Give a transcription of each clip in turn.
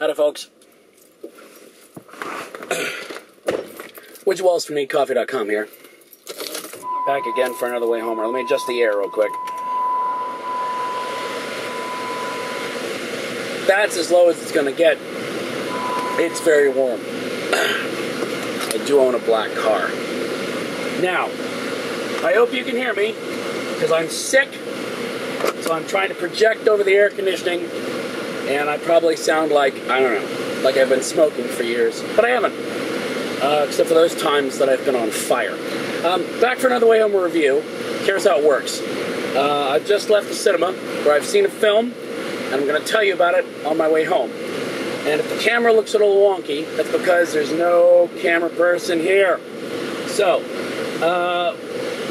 Howdy, folks. Would you Walls from NeedCoffee.com here. Back again for another Wayhomer. Let me adjust the air real quick. That's as low as it's going to get. It's very warm. I do own a black car. Now, I hope you can hear me, because I'm sick, so I'm trying to project over the air conditioning, and I probably sound like, I don't know, like I've been smoking for years, but I haven't, except for those times that I've been on fire. Back for another Wayhomer review. Here's how it works. I've just left the cinema, where I've seen a film, and I'm going to tell you about it on my way home. And if the camera looks a little wonky, that's because there's no camera person here. So,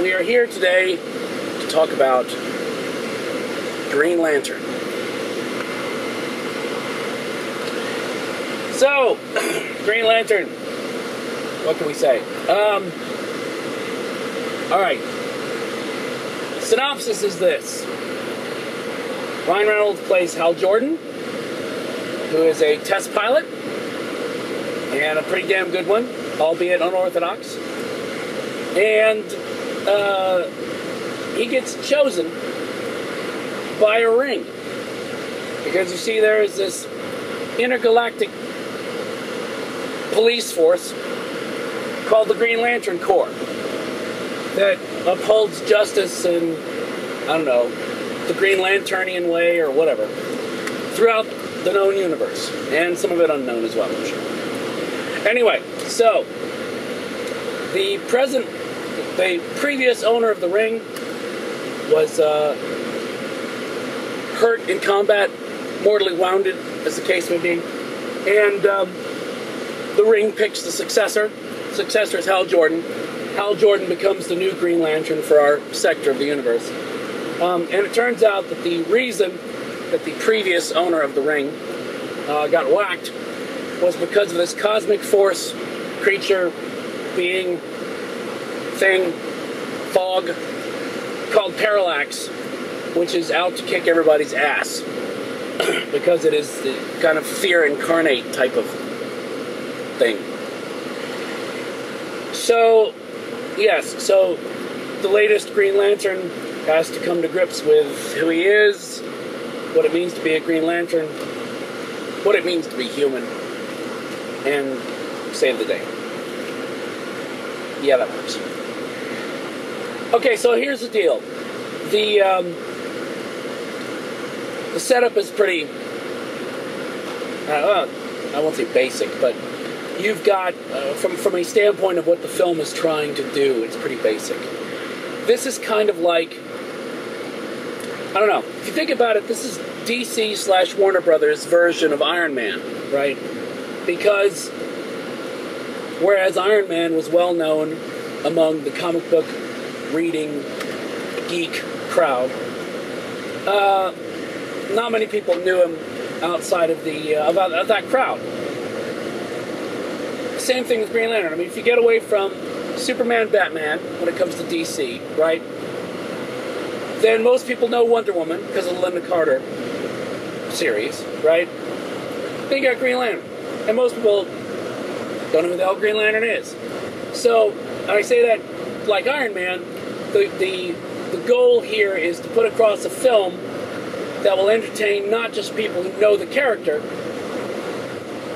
we are here today to talk about Green Lantern. So, Green Lantern, what can we say? Alright, synopsis is this. Ryan Reynolds plays Hal Jordan, who is a test pilot, and a pretty damn good one, albeit unorthodox. And he gets chosen by a ring. Because you see, there is this intergalactic police force called the Green Lantern Corps that upholds justice and, I don't know, the Green Lanternian way or whatever, throughout the known universe, and some of it unknown as well, I'm sure. Anyway, so the previous owner of the ring was hurt in combat, mortally wounded, as the case may be, and the ring picks the successor. Successor is Hal Jordan. Hal Jordan becomes the new Green Lantern for our sector of the universe. And it turns out that the reason that the previous owner of the ring got whacked was because of this cosmic force, creature, being, thing, fog, called Parallax, which is out to kick everybody's ass because it is the kind of fear incarnate type of thing. So, yes, so the latest Green Lantern has to come to grips with who he is, what it means to be a Green Lantern, what it means to be human, and save the day. Yeah, that works. Okay, so here's the deal. The setup is pretty, I won't say basic, but you've got, from a standpoint of what the film is trying to do, it's pretty basic. This is kind of like, I don't know, if you think about it, this is DC / Warner Brothers version of Iron Man, right? Because whereas Iron Man was well known among the comic book reading geek crowd, not many people knew him outside of the of that crowd. Same thing with Green Lantern. I mean, if you get away from Superman, Batman when it comes to DC, right? Then most people know Wonder Woman because of the Linda Carter series, right? Then you got Green Lantern. And most people don't know who the hell Green Lantern is. So, I say that, like Iron Man, the goal here is to put across a film that will entertain not just people who know the character,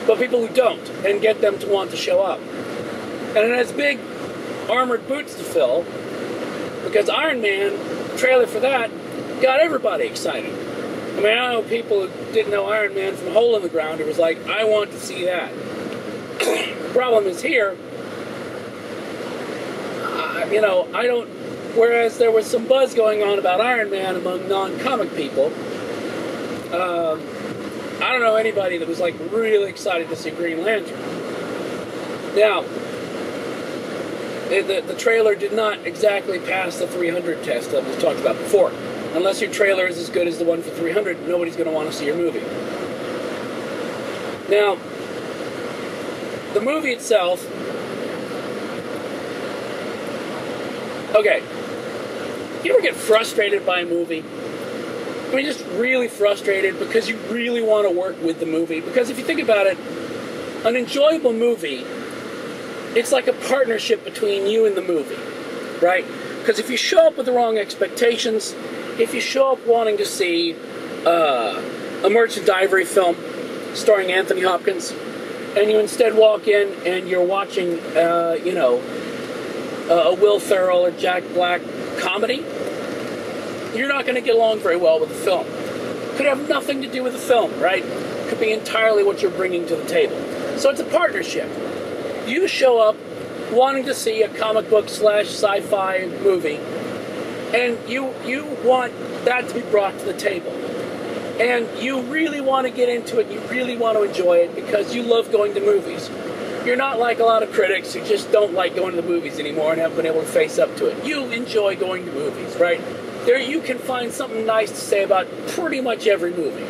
but people who don't, and get them to want to show up. And it has big armored boots to fill, because Iron Man, the trailer for that, got everybody excited. I mean, I know people who didn't know Iron Man from Hole in the Ground, it was like, I want to see that. The problem is here, you know, I don't, whereas there was some buzz going on about Iron Man among non-comic people, I don't know anybody that was like really excited to see Green Lantern. Now, the trailer did not exactly pass the 300 test that was talked about before. Unless your trailer is as good as the one for 300, nobody's going to want to see your movie. Now, the movie itself, okay, you ever get frustrated by a movie I mean, just really frustrated because you really want to work with the movie. Because if you think about it, an enjoyable movie, it's like a partnership between you and the movie, right? Because if you show up with the wrong expectations, if you show up wanting to see a Merchant Ivory film starring Anthony Hopkins, and you instead walk in and you're watching, a Will Ferrell or Jack Black comedy, you're not going to get along very well with the film. Could have nothing to do with the film, right? Could be entirely what you're bringing to the table. So it's a partnership. You show up wanting to see a comic book / sci-fi movie, and you want that to be brought to the table. And you really want to get into it, you really want to enjoy it because you love going to movies. You're not like a lot of critics who just don't like going to the movies anymore and haven't been able to face up to it. You enjoy going to movies, right? There you can find something nice to say about pretty much every movie.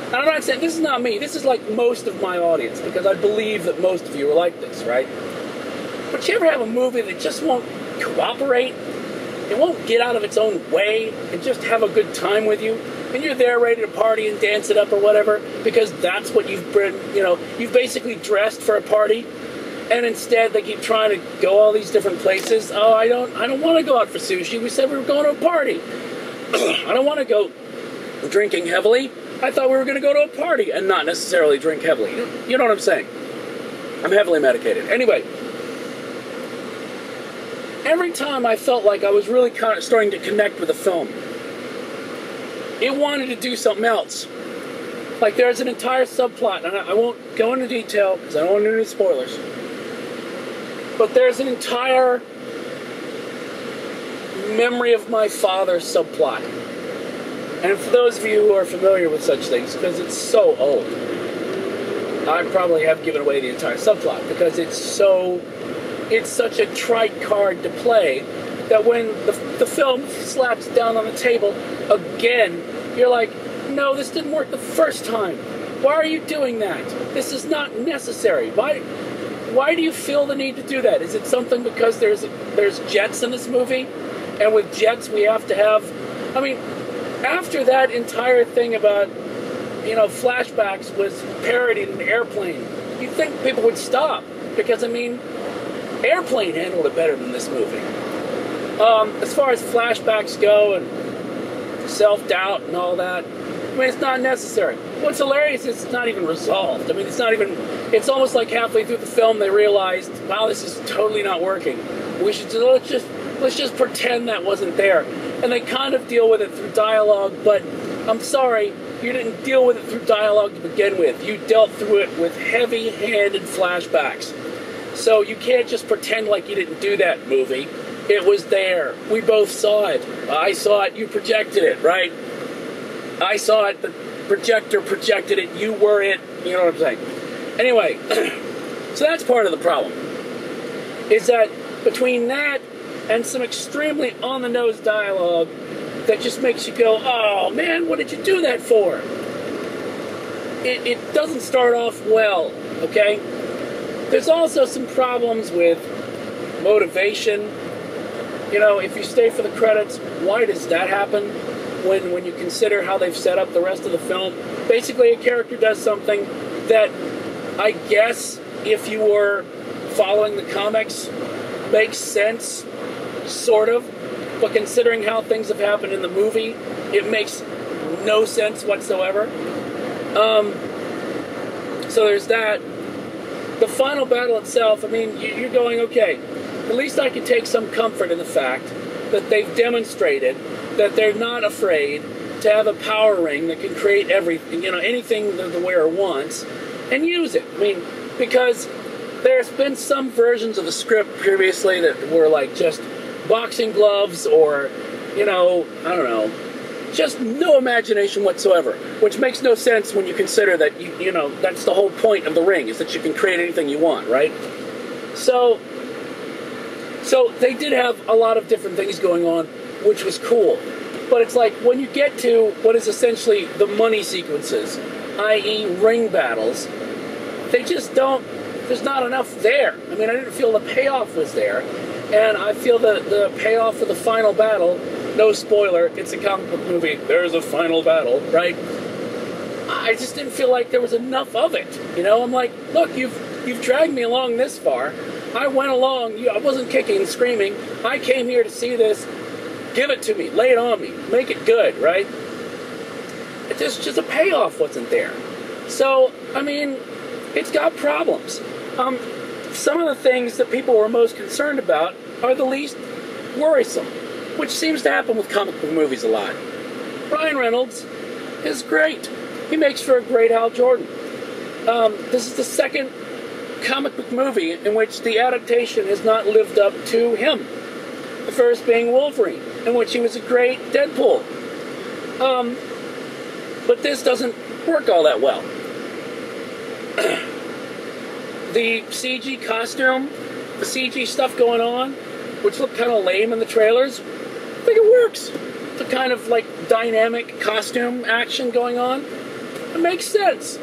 And I'm not saying, this is not me, this is like most of my audience, because I believe that most of you are like this, right? But you ever have a movie that just won't cooperate? It won't get out of its own way and just have a good time with you? And you're there ready to party and dance it up or whatever, because that's what you've been, you've basically dressed for a party, and instead they keep trying to go all these different places. Oh, I don't want to go out for sushi. We said we were going to a party. I don't want to go drinking heavily. I thought we were going to go to a party and not necessarily drink heavily. You know what I'm saying? I'm heavily medicated. Anyway, every time I felt like I was really kind of starting to connect with the film, it wanted to do something else. Like there's an entire subplot, and I won't go into detail because I don't want to do any spoilers. But there's an entire memory of my father subplot. And for those of you who are familiar with such things, because it's so old, I probably have given away the entire subplot because it's such a trite card to play that when the film slaps down on the table again, you're like, no, this didn't work the first time. Why are you doing that? This is not necessary. Why do you feel the need to do that? Is it something because there's jets in this movie? And with jets we have to have... I mean, after that entire thing about, flashbacks was parodied in Airplane, you'd think people would stop. Because, Airplane handled it better than this movie. As far as flashbacks go and self-doubt and all that, it's not necessary. What's hilarious is it's not even resolved. It's almost like halfway through the film they realized, wow, this is totally not working. Let's just pretend that wasn't there. And they kind of deal with it through dialogue, but I'm sorry, you didn't deal with it through dialogue to begin with. You dealt through it with heavy-handed flashbacks. So you can't just pretend like you didn't do that, movie. It was there. We both saw it. I saw it, you projected it, right? I saw it, the projector projected it, you were it, you know what I'm saying? Anyway, so that's part of the problem. Is that between that and some extremely on-the-nose dialogue that just makes you go, oh man, what did you do that for? It doesn't start off well, okay? There's also some problems with motivation. If you stay for the credits, why does that happen? When you consider how they've set up the rest of the film, basically a character does something that I guess if you were following the comics makes sense, sort of, but considering how things have happened in the movie, it makes no sense whatsoever. So there's that. The final battle itself, you're going, okay, at least I can take some comfort in the fact that they've demonstrated that they're not afraid to have a power ring that can create everything, anything that the wearer wants, and use it. Because there's been some versions of the script previously that were like just boxing gloves or, I don't know, just no imagination whatsoever, which makes no sense when you consider that, that's the whole point of the ring, is that you can create anything you want, right? So they did have a lot of different things going on, which was cool. But it's like, when you get to what is essentially the money sequences, i.e. ring battles, they just don't, there's not enough there. I didn't feel the payoff was there. And I feel the payoff for the final battle no spoiler, it's a comic book movie, there's a final battle, right? I just didn't feel like there was enough of it. I'm like, look, you've dragged me along this far. I went along, I wasn't kicking and screaming. I came here to see this. Give it to me, lay it on me, make it good, right? It just a payoff wasn't there. So, it's got problems. Some of the things that people were most concerned about are the least worrisome, which seems to happen with comic book movies a lot. Ryan Reynolds is great. He makes for a great Hal Jordan. This is the second comic book movie in which the adaptation has not lived up to him. The first being Wolverine, in which he was a great Deadpool. But this doesn't work all that well. The CG costume, the CG stuff going on, which looked kind of lame in the trailers, I think it works. The kind of dynamic costume action going on, it makes sense.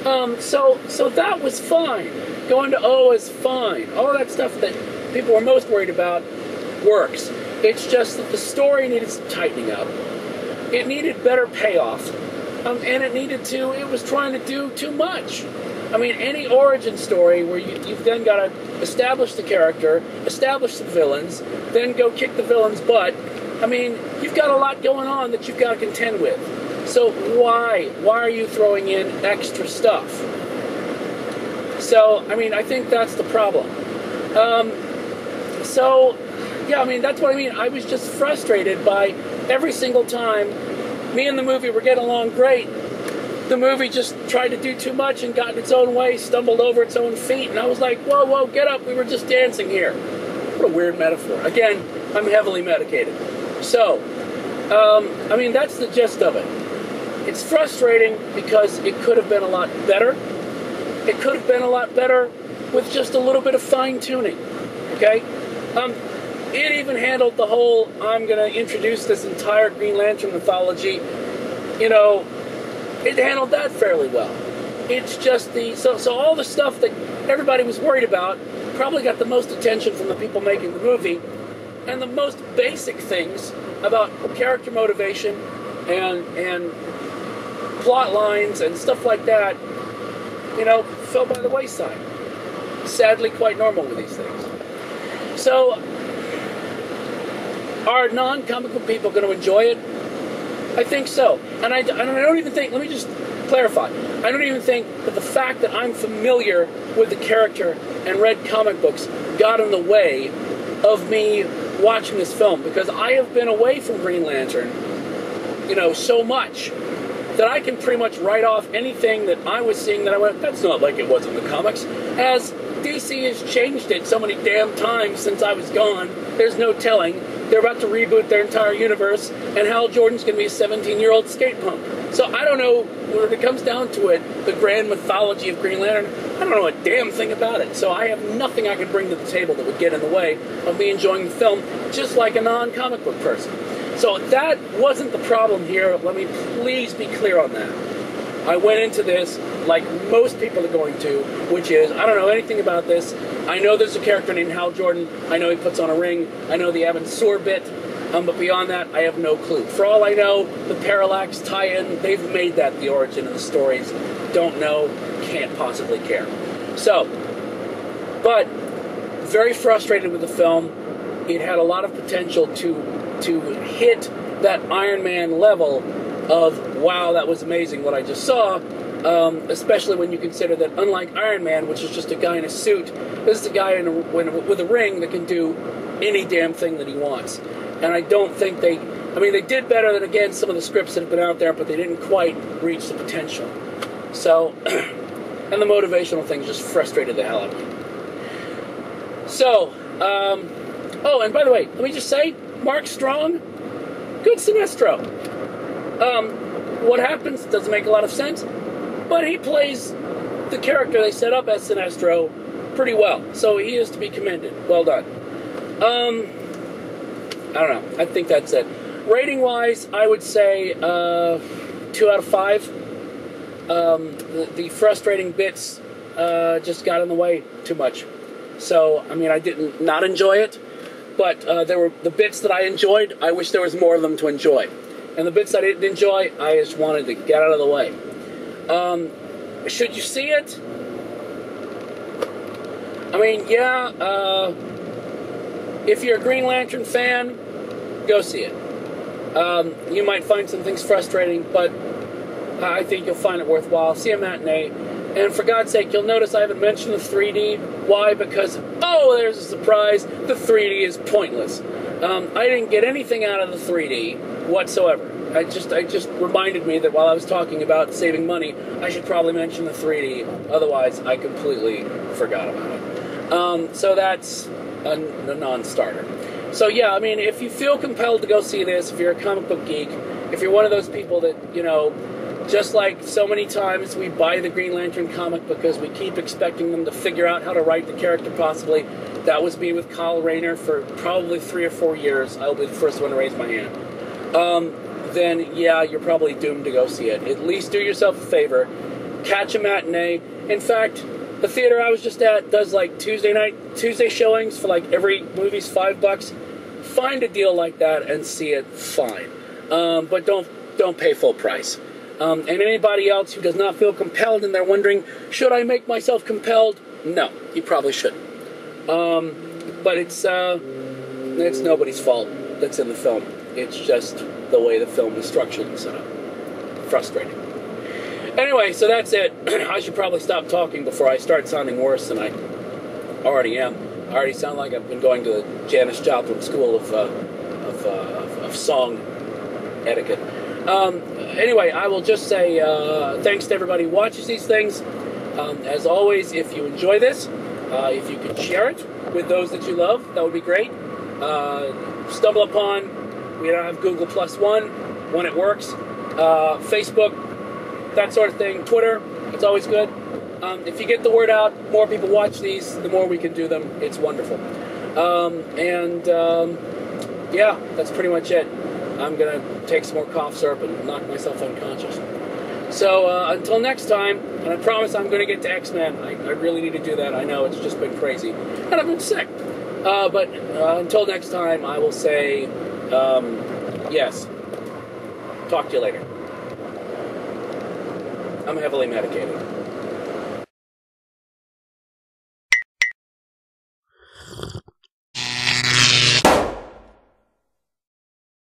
So that was fine. Going to O is fine. All that stuff that people were most worried about works. It's just that the story needed some tightening up. It needed better payoff. And it was trying to do too much. Any origin story where you've then got to establish the character, establish the villains, then go kick the villain's butt. You've got a lot going on that you've got to contend with. So why are you throwing in extra stuff? So, I think that's the problem. That's what I mean. I was just frustrated by every single time me and the movie were getting along great. The movie just tried to do too much and got in its own way, stumbled over its own feet, and I was like, whoa, get up, we were just dancing here. What a weird metaphor. Again, I'm heavily medicated. So, that's the gist of it. It's frustrating because it could have been a lot better. It could have been a lot better with just a little bit of fine-tuning, okay? It even handled the whole, I'm going to introduce this entire Green Lantern mythology, it handled that fairly well. It's just so all the stuff that everybody was worried about probably got the most attention from the people making the movie, and the most basic things about character motivation and plot lines and stuff like that, fell by the wayside. Sadly, quite normal with these things. So, are non-comic book people going to enjoy it? I think so. And I don't even think, let me just clarify, I don't even think that the fact that I'm familiar with the character and read comic books got in the way of me watching this film, because I have been away from Green Lantern, so much that I can pretty much write off anything that I was seeing that I went, that's not like it was in the comics, as DC has changed it so many damn times since I was gone, there's no telling. They're about to reboot their entire universe, and Hal Jordan's going to be a 17-year-old skate punk. So I don't know, when it comes down to it, the grand mythology of Green Lantern, I don't know a damn thing about it. So I have nothing I can bring to the table that would get in the way of me enjoying the film, just like a non-comic book person. So that wasn't the problem here. Let me please be clear on that. I went into this like most people are going to, which is, I don't know anything about this. I know there's a character named Hal Jordan. I know he puts on a ring. I know the Evan Sword bit. But beyond that, I have no clue. For all I know, the Parallax tie-in, they've made that the origin of the stories. Don't know, can't possibly care. So, but very frustrated with the film. It had a lot of potential to hit that Iron Man level of, wow, that was amazing what I just saw, especially when you consider that unlike Iron Man, which is just a guy in a suit, this is a guy with a ring that can do any damn thing that he wants. And I don't think they did better than, again, some of the scripts that have been out there, but they didn't quite reach the potential. So, and the motivational things just frustrated the hell out of me. So, oh, and by the way, let me just say, Mark Strong, good Sinestro. What happens doesn't make a lot of sense, but he plays the character they set up as Sinestro pretty well, so he is to be commended. Well done. I don't know. I think that's it. Rating-wise, I would say 2 out of 5. The frustrating bits just got in the way too much. So, I didn't not enjoy it, But there were the bits that I enjoyed. I wish there was more of them to enjoy. And the bits I didn't enjoy, I just wanted to get out of the way. Should you see it? I mean, yeah, if you're a Green Lantern fan, go see it. You might find some things frustrating, but I think you'll find it worthwhile. See a matinee. And for God's sake, you'll notice I haven't mentioned the 3D. Why? Because, oh, there's a surprise. The 3D is pointless. I didn't get anything out of the 3D whatsoever. It just reminded me that while I was talking about saving money, I should probably mention the 3D. Otherwise, I completely forgot about it. So that's a non-starter. So yeah, I mean, if you feel compelled to go see this, if you're a comic book geek, if you're one of those people that, you know, just like so many times we buy the Green Lantern comic because we keep expecting them to figure out how to write the character possibly. That was me with Kyle Rayner for probably 3 or 4 years. I'll be the first one to raise my hand. Then yeah, you're probably doomed to go see it. At least do yourself a favor. Catch a matinee. In fact, the theater I was just at does like Tuesday showings for like every movie's $5. Find a deal like that and see it fine. But don't pay full price. And anybody else who does not feel compelled and they're wondering, should I make myself compelled? No, you probably shouldn't. But it's nobody's fault that's in the film. It's just the way the film is structured and set up. Frustrating. Anyway, so that's it. I should probably stop talking before I start sounding worse than I already am. I already sound like I've been going to the Janis Joplin School of Song Etiquette. Anyway, I will just say thanks to everybody who watches these things. As always, if you enjoy this, if you could share it with those that you love, that would be great. Stumble upon, we don't have Google Plus One when it works. Facebook, that sort of thing. Twitter, it's always good. If you get the word out, more people watch these, the more we can do them. It's wonderful. Yeah, that's pretty much it. I'm going to take some more cough syrup and knock myself unconscious. So until next time, and I promise I'm going to get to X-Men. I really need to do that. I know it's just been crazy. And I've been sick. But until next time, I will say, yes. Talk to you later. I'm heavily medicated.